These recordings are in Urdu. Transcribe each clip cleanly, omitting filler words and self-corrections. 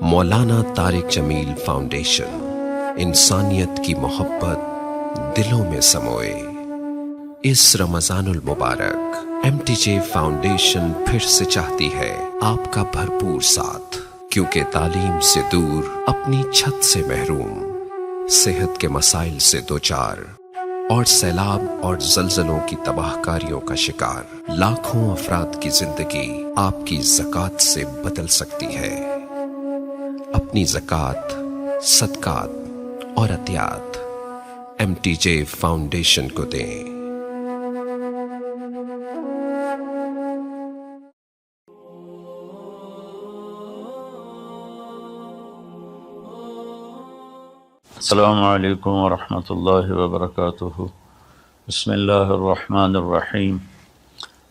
مولانا طارق جمیل فاؤنڈیشن، انسانیت کی محبت دلوں میں سموئے۔ اس رمضان المبارک ایم ٹی جے فاؤنڈیشن پھر سے چاہتی ہے آپ کا بھرپور ساتھ، کیونکہ تعلیم سے دور، اپنی چھت سے محروم، صحت کے مسائل سے دوچار اور سیلاب اور زلزلوں کی تباہ کاریوں کا شکار لاکھوں افراد کی زندگی آپ کی زکوٰۃ سے بدل سکتی ہے۔ اپنی زکوٰۃ، صدقات اور عطیات ایم ٹی جے فاؤنڈیشن کو دیں۔ السلام علیکم ورحمۃ اللہ وبرکاتہ۔ بسم اللہ الرحمن الرحیم،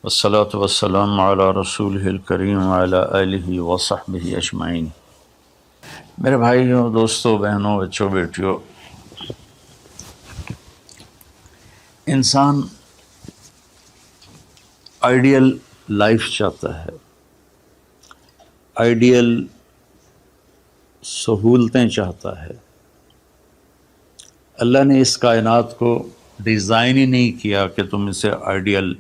والصلاة والسلام علی رسولہ الکریم وعلی آلہ وصحبہ اجمعین۔ میرے بھائیوں، دوستوں، بہنوں، بچوں، بیٹیوں، انسان آئیڈیل لائف چاہتا ہے، آئیڈیل سہولتیں چاہتا ہے۔ اللہ نے اس کائنات کو ڈیزائن ہی نہیں کیا کہ تم اسے آئیڈیل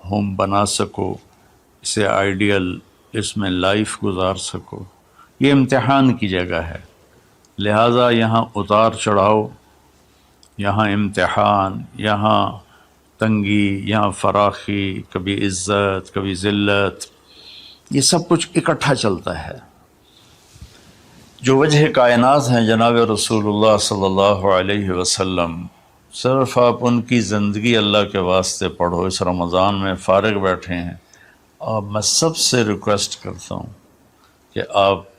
ہوم بنا سکو، اسے آئیڈیل اس میں لائف گزار سکو۔ یہ امتحان کی جگہ ہے، لہٰذا یہاں اتار چڑھاؤ، یہاں امتحان، یہاں تنگی، یہاں فراخی، کبھی عزت، کبھی ذلت، یہ سب کچھ اکٹھا چلتا ہے۔ جو وجہ کائنات ہیں جناب رسول اللہ صلی اللہ علیہ وسلم، صرف آپ ان کی زندگی اللہ کے واسطے پڑھو۔ اس رمضان میں فارغ بیٹھے ہیں، اور میں سب سے ریکویسٹ کرتا ہوں کہ آپ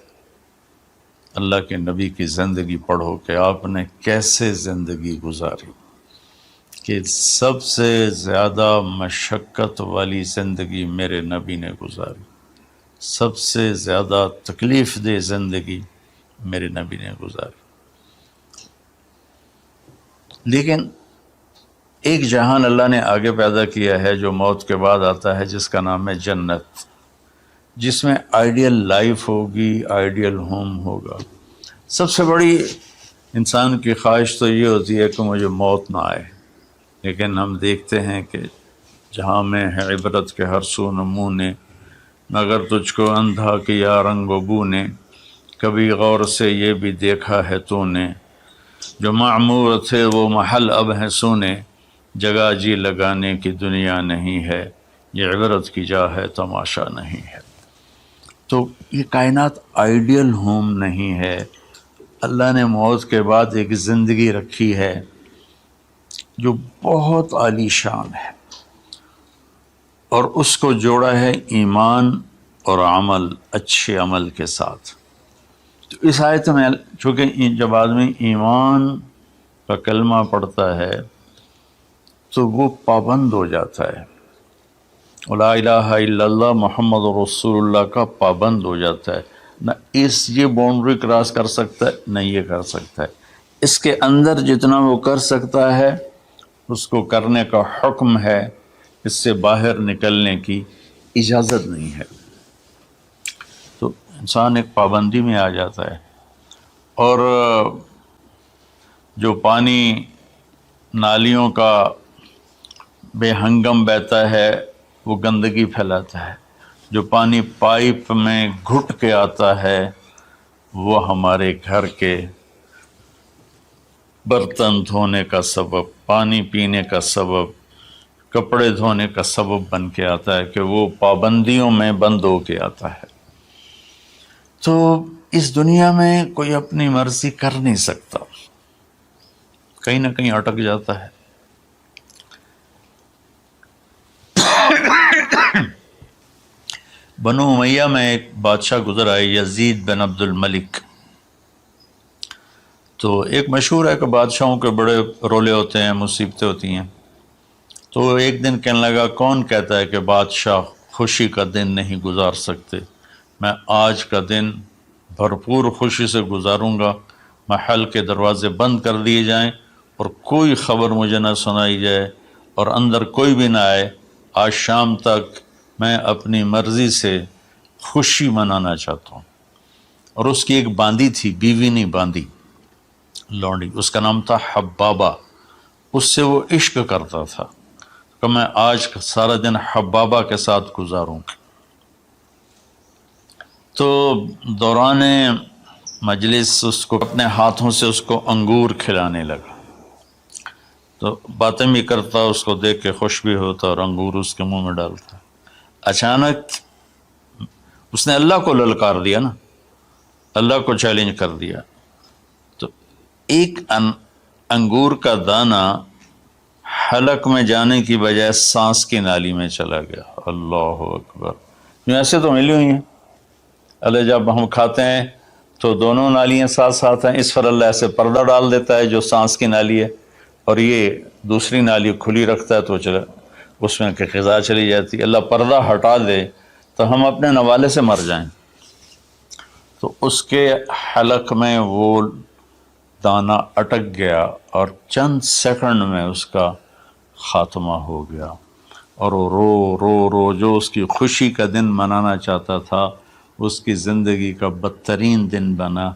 اللہ کے نبی کی زندگی پڑھو کہ آپ نے کیسے زندگی گزاری، کہ سب سے زیادہ مشقت والی زندگی میرے نبی نے گزاری، سب سے زیادہ تکلیف دہ زندگی میرے نبی نے گزاری۔ لیکن ایک جہان اللہ نے آگے پیدا کیا ہے جو موت کے بعد آتا ہے، جس کا نام ہے جنت، جس میں آئیڈیل لائف ہوگی، آئیڈیل ہوم ہوگا۔ سب سے بڑی انسان کی خواہش تو یہ ہوتی ہے کہ مجھے موت نہ آئے، لیکن ہم دیکھتے ہیں کہ جہاں میں ہے عبرت کے ہر سو نمونے، مگر تجھ کو اندھا کیا رنگ و بو نے، کبھی غور سے یہ بھی دیکھا ہے تو نے، جو معمور تھے وہ محل اب ہیں سونے، جگہ جی لگانے کی دنیا نہیں ہے، یہ عبرت کی جا ہے تماشا نہیں ہے۔ تو یہ کائنات آئیڈیل ہوم نہیں ہے۔ اللہ نے موت کے بعد ایک زندگی رکھی ہے جو بہت عالی شان ہے، اور اس کو جوڑا ہے ایمان اور عمل، اچھے عمل کے ساتھ۔ تو اس آیت میں چونکہ جب آدمی ایمان کا کلمہ پڑھتا ہے تو وہ پابند ہو جاتا ہے، لا الہ الا اللہ محمد رسول اللہ کا پابند ہو جاتا ہے، نہ یہ باؤنڈری کراس کر سکتا ہے، نہ یہ کر سکتا ہے۔ اس کے اندر جتنا وہ کر سکتا ہے اس کو کرنے کا حکم ہے، اس سے باہر نکلنے کی اجازت نہیں ہے۔ تو انسان ایک پابندی میں آ جاتا ہے، اور جو پانی نالیوں کا بے ہنگم بہتا ہے وہ گندگی پھیلاتا ہے، جو پانی پائپ میں گھٹ کے آتا ہے وہ ہمارے گھر کے برتن دھونے کا سبب، پانی پینے کا سبب، کپڑے دھونے کا سبب بن کے آتا ہے، کہ وہ پابندیوں میں بند ہو کے آتا ہے۔ تو اس دنیا میں کوئی اپنی مرضی کر نہیں سکتا، کہیں نہ کہیں اٹک جاتا ہے۔ بنو امیہ میں ایک بادشاہ گزر آئے، یزید بن عبد الملک۔ تو ایک مشہور ہے کہ بادشاہوں کے بڑے رولے ہوتے ہیں، مصیبتیں ہوتی ہیں۔ تو ایک دن کہنے لگا، کون کہتا ہے کہ بادشاہ خوشی کا دن نہیں گزار سکتے؟ میں آج کا دن بھرپور خوشی سے گزاروں گا، محل کے دروازے بند کر دیے جائیں اور کوئی خبر مجھے نہ سنائی جائے اور اندر کوئی بھی نہ آئے۔ آج شام تک میں اپنی مرضی سے خوشی منانا چاہتا ہوں۔ اور اس کی ایک باندی تھی، بیوی نہیں باندی، لونڈی، اس کا نام تھا حبابہ. اس سے وہ عشق کرتا تھا کہ میں آج سارا دن حبابہ کے ساتھ گزاروں. تو دوران مجلس اس کو اپنے ہاتھوں سے اس کو انگور کھلانے لگا. تو باتیں بھی کرتا، اس کو دیکھ کے خوش بھی ہوتا اور انگور اس کے منہ میں ڈالتا. اچانک اس نے اللہ کو للکار دیا نا، اللہ کو چیلنج کر دیا. تو ایک انگور کا دانہ حلق میں جانے کی بجائے سانس کی نالی میں چلا گیا. اللہ اکبر. ایسے تو ملی ہوئی ہیں اللہ، جب ہم کھاتے ہیں تو دونوں نالیاں ساتھ ساتھ ہیں، اس پر اللہ ایسے پردہ ڈال دیتا ہے جو سانس کی نالی ہے، اور یہ دوسری نالی کھلی رکھتا ہے تو چلا اس میں کہ غذا چلی جاتی ہے. اللہ پردہ ہٹا دے تو ہم اپنے نوالے سے مر جائیں. تو اس کے حلق میں وہ دانہ اٹک گیا اور چند سیکنڈ میں اس کا خاتمہ ہو گیا. اور وہ رو رو رو جو اس کی خوشی کا دن منانا چاہتا تھا، اس کی زندگی کا بدترین دن بنا.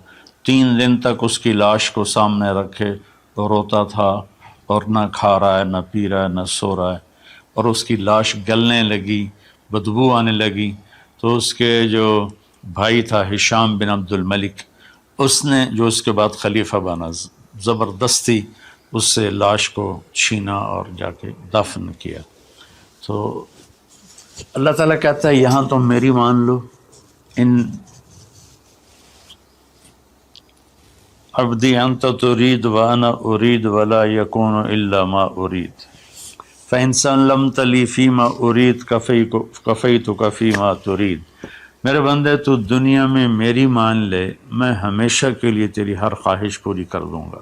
3 دن تک اس کی لاش کو سامنے رکھے تو روتا تھا، اور نہ کھا رہا ہے، نہ پی رہا ہے، نہ سو رہا ہے. اور اس کی لاش گلنے لگی، بدبو آنے لگی. تو اس کے جو بھائی تھا ہشام بن عبد الملک، اس نے جو اس کے بعد خلیفہ بنا، زبردستی اس سے لاش کو چھینا اور جا کے دفن کیا. تو اللہ تعالیٰ کہتا ہے یہاں تم میری مان لو، ان عبدی انت ترید وانا ارید ولا یکون الا ما ارید فإن سلمت لی فیما ارید کفیتک فیما ترید. میرے بندے تو دنیا میں میری مان لے، میں ہمیشہ کے لیے تیری ہر خواہش پوری کر دوں گا.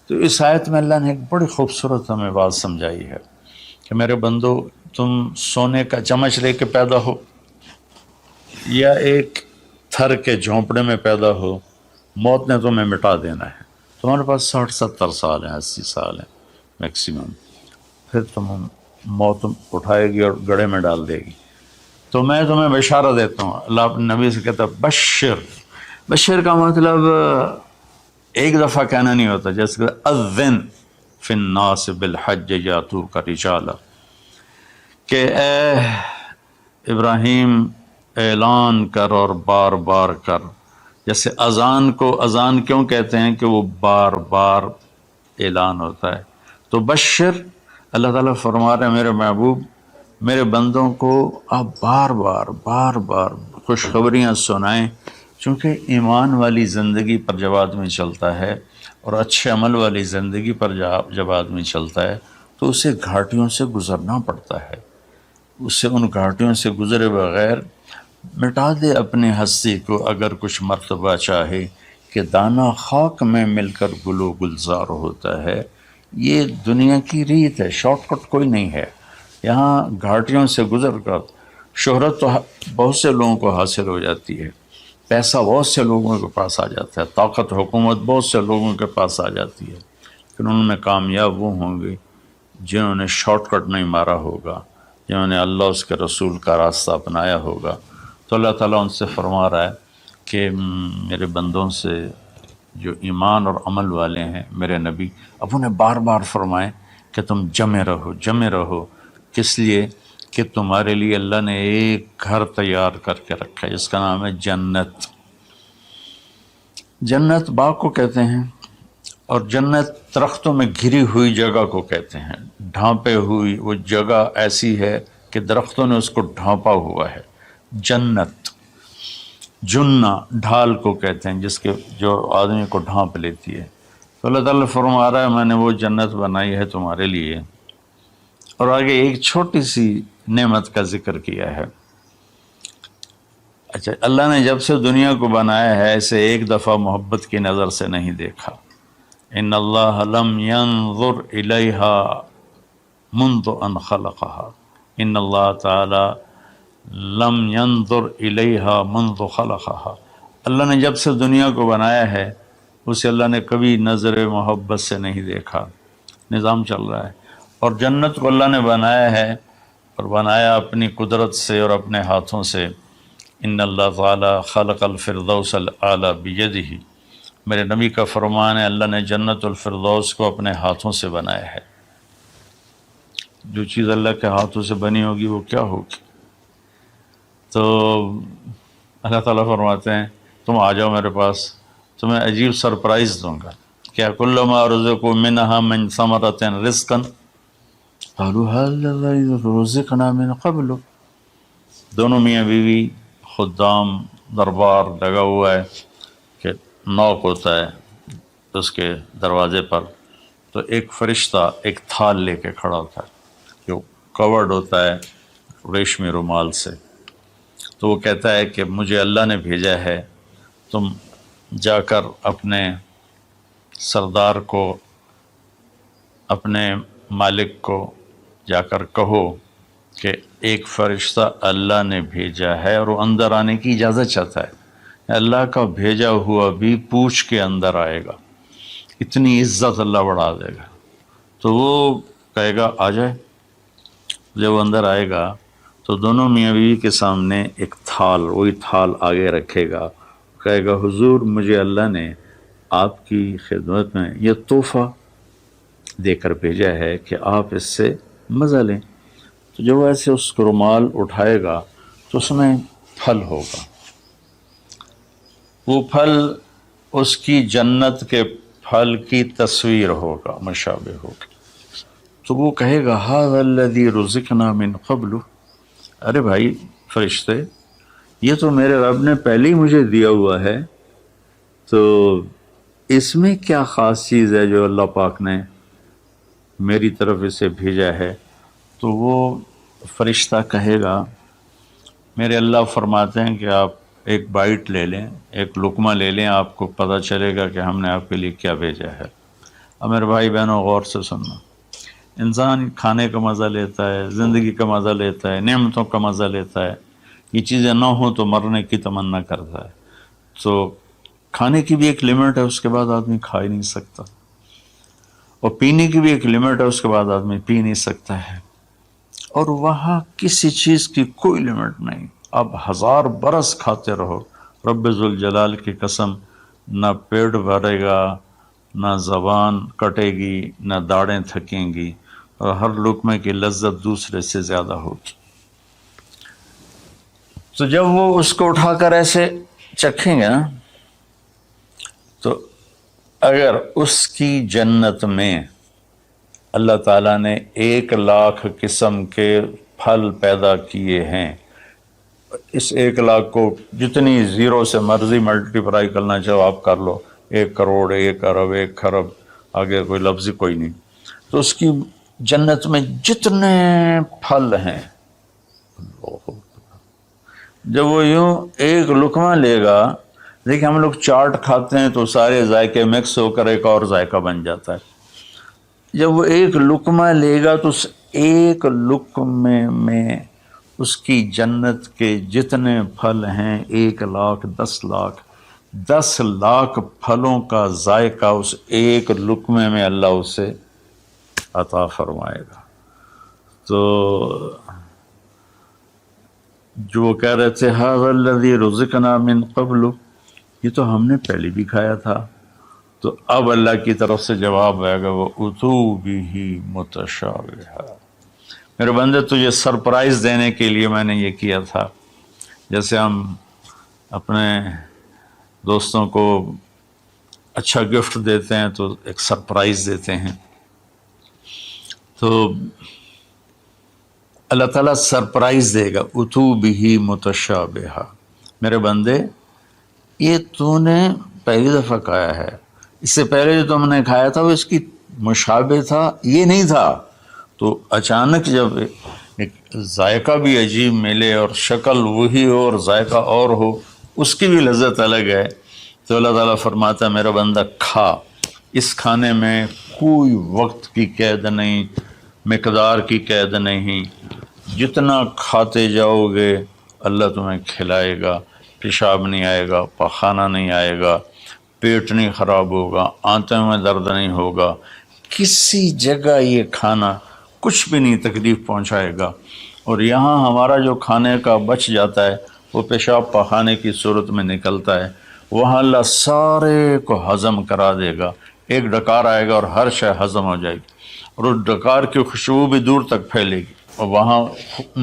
تو اس آیت میں اللہ نے ایک بڑی خوبصورت ہمیں بات سمجھائی ہے کہ میرے بندو، تم سونے کا چمچ لے کے پیدا ہو یا ایک تھر کے جھونپڑے میں پیدا ہو، موت نے تمہیں مٹا دینا ہے. تمہارے پاس 60-70 سال ہیں، 80 سال ہیں میکسیمم، پھر موت اٹھائے گی اور گڑھے میں ڈال دے گی. تو میں تمہیں بشارت دیتا ہوں. اللہ اپنے نبی سے کہتا ہے بشر کا مطلب ایک دفعہ کہنا نہیں ہوتا، جیسے کہ اذن فی الناس بالحج یاتوک رجالا، کہ اے ابراہیم اعلان کر اور بار بار کر. جیسے اذان کو اذان کیوں کہتے ہیں کہ وہ بار بار اعلان ہوتا ہے. تو بشر، اللہ تعالیٰ فرما رہے ہیں میرے محبوب، میرے بندوں کو آپ بار بار خوشخبریاں سنائیں، چونکہ ایمان والی زندگی پر جب آدمی چلتا ہے اور اچھے عمل والی زندگی پر جب آدمی چلتا ہے تو اسے گھاٹیوں سے گزرنا پڑتا ہے. اسے ان گھاٹیوں سے گزرے بغیر مٹا دے اپنی ہستی کو اگر کچھ مرتبہ چاہے کہ دانہ خاک میں مل کر گل و گلزار ہوتا ہے. یہ دنیا کی ریت ہے، شارٹ کٹ کوئی نہیں ہے. یہاں گھاٹیوں سے گزر کر شہرت تو بہت سے لوگوں کو حاصل ہو جاتی ہے، پیسہ بہت سے لوگوں کے پاس آ جاتا ہے، طاقت حکومت بہت سے لوگوں کے پاس آ جاتی ہے، لیکن ان میں کامیاب وہ ہوں گے جنہوں نے شارٹ کٹ نہیں مارا ہوگا، جنہوں نے اللہ اس کے رسول کا راستہ اپنایا ہوگا. تو اللہ تعالیٰ ان سے فرما رہا ہے کہ میرے بندوں سے جو ایمان اور عمل والے ہیں، میرے نبی اب انہیں بار بار فرمائیں کہ تم جمے رہو. کس لیے؟ کہ تمہارے لیے اللہ نے ایک گھر تیار کر کے رکھا ہے جس کا نام ہے جنت. جنت باغ کو کہتے ہیں، اور جنت درختوں میں گھری ہوئی جگہ کو کہتے ہیں. ڈھانپے ہوئی وہ جگہ ایسی ہے کہ درختوں نے اس کو ڈھانپا ہوا ہے. جنت جنہ ڈھال کو کہتے ہیں، جس کے جو آدمی کو ڈھانپ لیتی ہے. تو اللہ تعالیٰ فرما رہا ہے میں نے وہ جنت بنائی ہے تمہارے لیے. اور آگے ایک چھوٹی سی نعمت کا ذکر کیا ہے. اچھا، اللہ نے جب سے دنیا کو بنایا ہے اسے ایک دفعہ محبت کی نظر سے نہیں دیکھا. ان اللہ لم ينظر الیہا منذ ان خلقها. ان اللہ تعالی لم ينظر الیہا منذ خلقها. اللہ نے جب سے دنیا کو بنایا ہے اسے اللہ نے کبھی نظر محبت سے نہیں دیکھا. نظام چل رہا ہے. اور جنت کو اللہ نے بنایا ہے، اور بنایا اپنی قدرت سے اور اپنے ہاتھوں سے. ان اللہ تعالی خلق الفردوس الاعلی بیدہ، میرے نبی کا فرمان ہے اللہ نے جنت الفردوس کو اپنے ہاتھوں سے بنایا ہے۔ جو چیز اللہ کے ہاتھوں سے بنی ہوگی وہ کیا ہوگی؟ تو اللہ تعالیٰ فرماتے ہیں تم آ جاؤ میرے پاس، تمہیں عجیب سرپرائز دوں گا۔ کیا کل ما رزقوا منها من ثمرۃ رزقا قالوا هذا الذي رزقنا من قبل۔ دونوں میاں بیوی، خدام، دربار لگا ہوا ہے کہ نوک ہوتا ہے اس کے دروازے پر، تو ایک فرشتہ ایک تھال لے کے کھڑا ہوتا ہے جو کورڈ ہوتا ہے ریشمی رومال سے، تو وہ کہتا ہے کہ مجھے اللہ نے بھیجا ہے، تم جا کر اپنے سردار کو، اپنے مالک کو جا کر کہو کہ ایک فرشتہ اللہ نے بھیجا ہے اور وہ اندر آنے کی اجازت چاہتا ہے۔ اللہ کا بھیجا ہوا بھی پوچھ کے اندر آئے گا، اتنی عزت اللہ بڑھا دے گا۔ تو وہ کہے گا آ جائے۔ جب وہ اندر آئے گا تو دونوں میاں بیوی کے سامنے ایک تھال، وہی تھال آگے رکھے گا، کہے گا حضور مجھے اللہ نے آپ کی خدمت میں یہ تحفہ دے کر بھیجا ہے کہ آپ اس سے مزہ لیں۔ تو جب وہ ایسے اس کو رومال اٹھائے گا تو اس میں پھل ہوگا، وہ پھل اس کی جنت کے پھل کی تصویر ہوگا، مشابہ ہوگا۔ تو وہ کہے گا ھذا الذی رزقنا من قبل، ارے بھائی فرشتے یہ تو میرے رب نے پہلے ہی مجھے دیا ہوا ہے، تو اس میں کیا خاص چیز ہے جو اللہ پاک نے میری طرف اسے بھیجا ہے؟ تو وہ فرشتہ کہے گا میرے اللہ فرماتے ہیں کہ آپ ایک بائٹ لے لیں، ایک لقمہ لے لیں، آپ کو پتہ چلے گا کہ ہم نے آپ کے لیے کیا بھیجا ہے۔ اب میرے بھائی بہنوں غور سے سننا، انسان کھانے کا مزہ لیتا ہے، زندگی کا مزہ لیتا ہے، نعمتوں کا مزہ لیتا ہے، یہ چیزیں نہ ہوں تو مرنے کی تمنا کرتا ہے۔ تو کھانے کی بھی ایک لمٹ ہے، اس کے بعد آدمی کھا ہی نہیں سکتا، اور پینے کی بھی ایک لمٹ ہے، اس کے بعد آدمی پی نہیں سکتا ہے، اور وہاں کسی چیز کی کوئی لمٹ نہیں، اب 1000 برس کھاتے رہو، رب ذوالجلال کی قسم نہ پیٹ بھرے گا، نہ زبان کٹے گی، نہ داڑیں تھکیں گی، اور ہر لقمے کی لذت دوسرے سے زیادہ ہوگی۔ تو جب وہ اس کو اٹھا کر ایسے چکھیں گے نا، تو اگر اس کی جنت میں اللہ تعالیٰ نے 1,00,000 قسم کے پھل پیدا کیے ہیں، اس 1,00,000 کو جتنی زیرو سے مرضی ملٹیپلائی کرنا چاہو آپ کر لو، 1 کروڑ، 1 ارب، 1 خرب، آگے کوئی لفظ ہی کوئی نہیں، تو اس کی جنت میں جتنے پھل ہیں، جب وہ یوں ایک لقمہ لے گا، دیکھیں ہم لوگ چاٹ کھاتے ہیں تو سارے ذائقے مکس ہو کر ایک اور ذائقہ بن جاتا ہے، جب وہ ایک لقمہ لے گا تو اس ایک لقمے میں اس کی جنت کے جتنے پھل ہیں 1,00,000، 10,00,000، 10,00,000 پھلوں کا ذائقہ اس ایک لقمے میں اللہ اسے عطا فرمائے گا۔ تو جو وہ کہہ رہے تھے ھذا الذی رزقنا من قبل، یہ تو ہم نے پہلے بھی کھایا تھا، تو اب اللہ کی طرف سے جواب آئے گا وہ اتو بہ متشابہا، میرے بندے تجھے سرپرائز دینے کے لیے میں نے یہ کیا تھا، جیسے ہم اپنے دوستوں کو اچھا گفٹ دیتے ہیں تو ایک سرپرائز دیتے ہیں، تو اللہ تعالیٰ سرپرائز دے گا اتو بہ متشابہا، میرے بندے یہ تو نے پہلی دفعہ کھایا ہے، اس سے پہلے جو تم نے کھایا تھا وہ اس کی مشابہ تھا، یہ نہیں تھا، تو اچانک جب ایک ذائقہ بھی عجیب ملے اور شکل وہی ہو اور ذائقہ اور ہو، اس کی بھی لذت الگ ہے، تو اللہ تعالیٰ فرماتا ہے میرا بندہ کھا، اس کھانے میں کوئی وقت کی قید نہیں، مقدار کی قید نہیں، جتنا کھاتے جاؤ گے اللہ تمہیں کھلائے گا، پیشاب نہیں آئے گا، پخانہ نہیں آئے گا، پیٹ نہیں خراب ہوگا، آنتوں میں درد نہیں ہوگا، کسی جگہ یہ کھانا کچھ بھی نہیں تکلیف پہنچائے گا، اور یہاں ہمارا جو کھانے کا بچ جاتا ہے وہ پیشاب پخانے کی صورت میں نکلتا ہے، وہاں اللہ سارے کو ہضم کرا دے گا، ایک ڈکار آئے گا اور ہر شے ہضم ہو جائے گی، اور اس ڈکار کی خوشبو بھی دور تک پھیلے گی، اور وہاں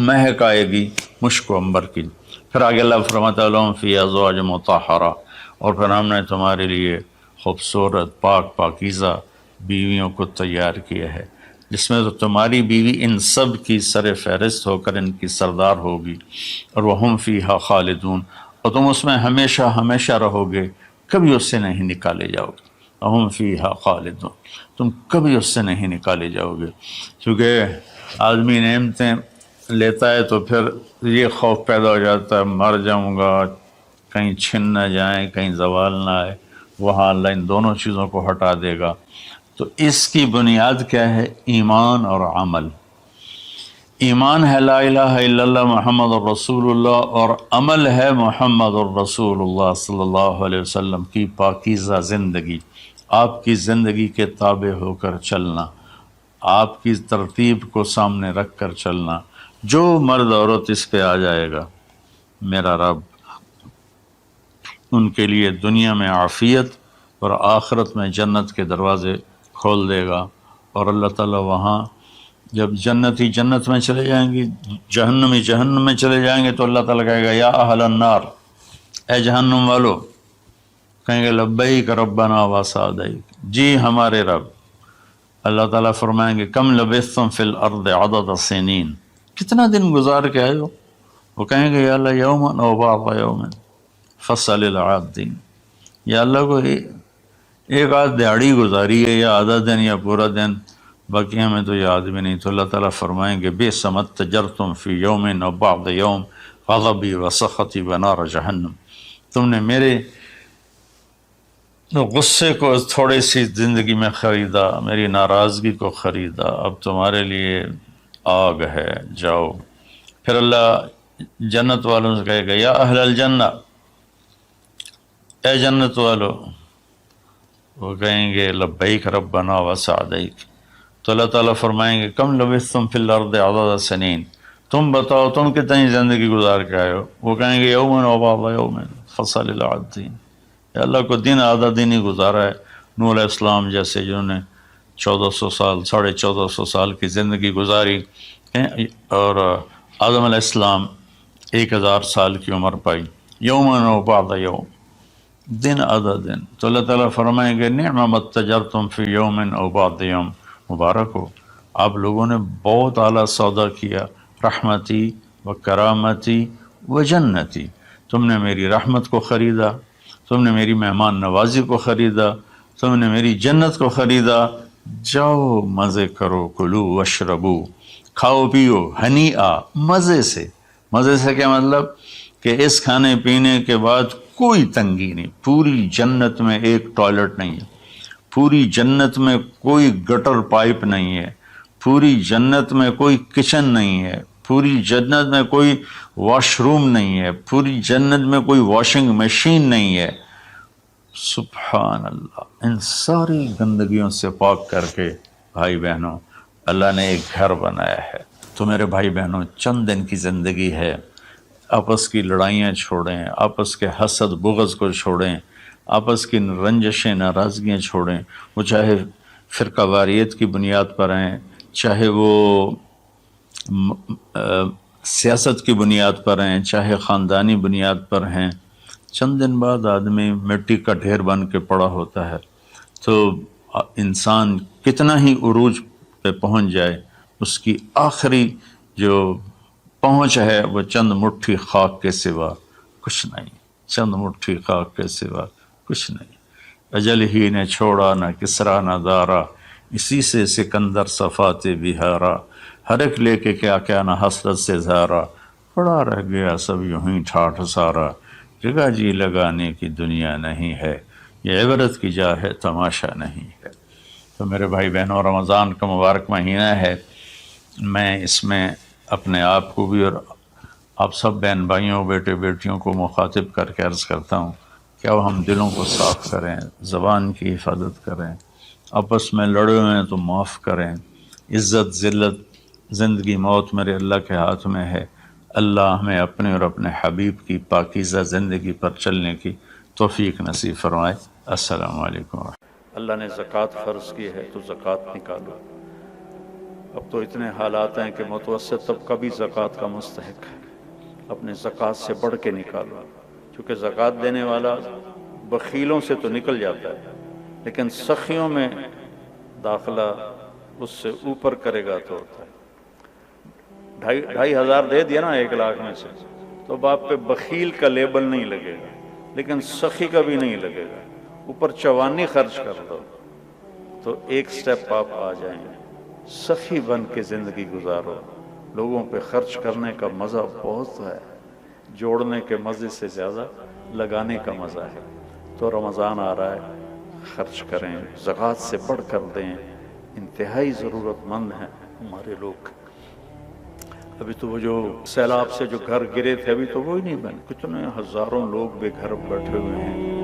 مہک آئے گی مشک و عنبر کی۔ پھر آگے اللہ فرماتا ہے لہم فی ازواج مطہرہ، اور پھر ہم نے تمہارے لیے خوبصورت پاک پاکیزہ بیویوں کو تیار کیا ہے، جس میں تو تمہاری بیوی ان سب کی سر فہرست ہو کر ان کی سردار ہوگی، اور وہم فیہا خالدون، اور تم اس میں ہمیشہ ہمیشہ رہو گے، کبھی اس سے نہیں نکالے جاؤ گے، وہم فیہا خالدون، تم کبھی اس سے نہیں نکالے جاؤ گے۔ کیونکہ آدمی نعمتیں لیتا ہے تو پھر یہ خوف پیدا ہو جاتا ہے مر جاؤں گا، کہیں چھن نہ جائیں، کہیں زوال نہ آئے، وہاں اللہ ان دونوں چیزوں کو ہٹا دے گا۔ تو اس کی بنیاد کیا ہے؟ ایمان اور عمل۔ ایمان ہے لا الہ الا اللہ محمد الرسول اللہ، اور عمل ہے محمد الرسول اللہ صلی اللہ علیہ وسلم کی پاکیزہ زندگی، آپ کی زندگی کے تابع ہو کر چلنا، آپ کی ترتیب کو سامنے رکھ کر چلنا۔ جو مرد عورت اس پہ آ جائے گا، میرا رب ان کے لیے دنیا میں عافیت اور آخرت میں جنت کے دروازے کھول دے گا، اور اللہ تعالیٰ وہاں جب جنتی جنت میں چلے جائیں گے، جہنمی جہنم میں چلے جائیں گے، تو اللہ تعالیٰ کہے گا یا اہل النار، اے جہنم والو، کہیں گے لبیک ربنا وسعدیک، جی ہمارے رب۔ اللہ تعالیٰ فرمائیں گے کم لبثتم فی الارض عدد سنین، کتنا دن گزار کے آئے ہو؟ وہ کہیں گے یا اللہ یوما او بعض یوم فصل العادین، یا اللہ کو ایک آدھ دیہڑی گزاری ہے، یا آدھا دن یا پورا دن، باقی ہمیں تو یاد بھی نہیں۔ تو اللہ تعالیٰ فرمائیں گے بئس ما اتجرتم فی یوم او بعض یوم غضبی وسخطی ونار جہنم، تم نے میرے غصے کو تھوڑی سی زندگی میں خریدا، میری ناراضگی کو خریدا، اب تمہارے لیے آگ ہے، جاؤ۔ پھر اللہ جنت والوں سے کہے گا یا اہل الجنہ، اے جنت والو، وہ کہیں گے لبیک ربنا وسعدیک، تو اللہ تعالیٰ فرمائیں گے کم لبثتم فی الارض عدد سنین، تم بتاؤ تم کتنی زندگی گزار کے آئے ہو؟ وہ کہیں گے یومن و بعض یوم فصل العادین، یا اللہ کو دن آدھا دن ہی گزارا ہے۔ نوح علیہ السلام جیسے جنہوں نے 1400 سال 1450 سال کی زندگی گزاری، اور آدم علیہ السلام 1000 سال کی عمر پائی، یومن و بعض یوم، دن آدھا دن۔ تو اللہ تعالیٰ فرمائیں گے نعم ما اتجرتم فی یوم او بعض یوم، مبارک ہو، آپ لوگوں نے بہت اعلیٰ سودا کیا، رحمتی و کرامتی و جنتی، تم نے میری رحمت کو خریدا، تم نے میری مہمان نوازی کو خریدا، تم نے میری جنت کو خریدا، جاؤ مزے کرو، کلو واشربو، کھاؤ پیو، ہنی مزے سے۔ مزے سے کیا مطلب؟ کہ اس کھانے پینے کے بعد کوئی تنگی نہیں، پوری جنت میں ایک ٹوائلٹ نہیں ہے، پوری جنت میں کوئی گٹر پائپ نہیں ہے، پوری جنت میں کوئی کچن نہیں ہے، پوری جنت میں کوئی واش روم نہیں ہے، پوری جنت میں کوئی واشنگ مشین نہیں ہے۔ سبحان اللہ، ان ساری گندگیوں سے پاک کر کے بھائی بہنوں اللہ نے ایک گھر بنایا ہے۔ تو میرے بھائی بہنوں، چند دن کی زندگی ہے، آپس کی لڑائیاں چھوڑیں، آپس کے حسد بغض کو چھوڑیں، آپس کی رنجشیں ناراضگیاں چھوڑیں، وہ چاہے فرقہ واریت کی بنیاد پر ہیں، چاہے وہ سیاست کی بنیاد پر ہیں، چاہے خاندانی بنیاد پر ہیں۔ چند دن بعد آدمی مٹی کا ڈھیر بن کے پڑا ہوتا ہے، تو انسان کتنا ہی عروج پہ پہنچ جائے، اس کی آخری جو پہنچ ہے وہ چند مٹھی خاک کے سوا کچھ نہیں، چند مٹھی خاک کے سوا کچھ نہیں۔ اجل ہی نے چھوڑا نہ کسرا نہ دارا، اسی سے سکندر صفات بہارا، ہر ایک لے کے کیا کیا نہ حسرت سے زارا، پڑا رہ گیا سب یوں ہی ٹھاٹھ سارا، جگہ جی لگانے کی دنیا نہیں ہے، یہ عبرت کی جا ہے تماشا نہیں ہے۔ تو میرے بھائی بہنوں، رمضان کا مبارک مہینہ ہے، میں اس میں اپنے آپ کو بھی اور آپ سب بہن بھائیوں بیٹے بیٹیوں کو مخاطب کر کے عرض کرتا ہوں کہ اب ہم دلوں کو صاف کریں، زبان کی حفاظت کریں، آپس میں لڑے ہوئے ہیں تو معاف کریں، عزت ذلت زندگی موت میرے اللہ کے ہاتھ میں ہے، اللہ ہمیں اپنے اور اپنے حبیب کی پاکیزہ زندگی پر چلنے کی توفیق نصیب فرمائے۔ السلام علیکم۔ اللہ نے زکوٰۃ فرض کی ہے تو زکوٰۃ نکالو۔ اب تو اتنے حالات ہیں کہ متوسط طبقہ بھی زکوٰۃ کا مستحق ہے، اپنے زکوٰۃ سے بڑھ کے نکالو، چونکہ زکوٰۃ دینے والا بخیلوں سے تو نکل جاتا ہے، لیکن سخیوں میں داخلہ اس سے اوپر کرے گا تو ہوتا ہے۔ 2,500 دے دیا نا 1,00,000 میں سے، تو باپ پہ بخیل کا لیبل نہیں لگے گا، لیکن سخی کا بھی نہیں لگے گا۔ اوپر 54 خرچ کر دو تو ایک سٹیپ آپ آ جائیں گے۔ سخی بن کے زندگی گزارو۔ لوگوں پہ خرچ کرنے کا مزہ بہت ہے، جوڑنے کے مزے سے زیادہ لگانے کا مزہ ہے۔ تو رمضان آ رہا ہے، خرچ کریں، زکوٰۃ سے بڑھ کر دیں۔ انتہائی ضرورت مند ہیں ہمارے لوگ۔ ابھی تو وہ جو سیلاب سے جو گھر گرے تھے ابھی تو وہ ہی نہیں بنے، کتنے ہزاروں لوگ بے گھر بیٹھے ہوئے ہیں۔